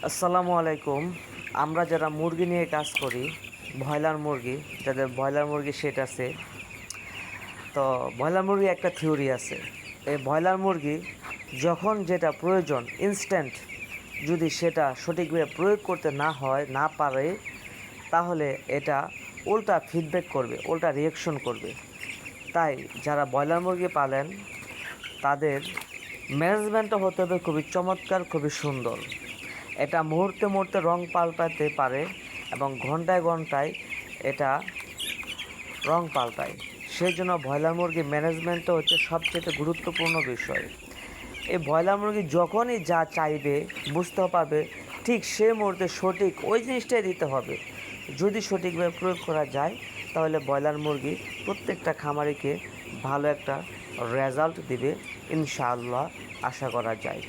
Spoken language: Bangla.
আসসালামু আলাইকুম। আমরা যারা মুরগি নিয়ে কাজ করি, ব্রয়লার মুরগি, যাদের ব্রয়লার মুরগি সেট আছে, তো ব্রয়লার মুরগি একটা থিওরি আছে। এই ব্রয়লার মুরগি যখন যেটা প্রয়োজন ইনস্ট্যান্ট, যদি সেটা সঠিকভাবে প্রয়োগ করতে না পারে, তাহলে এটা উল্টা ফিডব্যাক করবে, উল্টা রিয়াকশন করবে। তাই যারা ব্রয়লার মুরগি পালেন তাদের ম্যানেজমেন্টও হতে হবে খুবই চমৎকার, খুবই সুন্দর। এটা মুহূর্তে মুহূর্তে রং পাল্টাতে পারে এবং ঘন্টায় ঘন্টায় এটা রং পাল্টায়। সেই জন্য ব্রয়লার মুরগি ম্যানেজমেন্টও হচ্ছে সবচেয়ে গুরুত্বপূর্ণ বিষয়। এই ব্রয়লার মুরগি যখনই যা চাইবে বুঝতে পারবে, ঠিক সে মুহূর্তে সঠিক ওই জিনিসটাই দিতে হবে। যদি সঠিকভাবে প্রয়োগ করা যায় তাহলে ব্রয়লার মুরগি প্রত্যেকটা খামারিকে ভালো একটা রেজাল্ট দিবে, ইনশাআল্লাহ আশা করা যায়।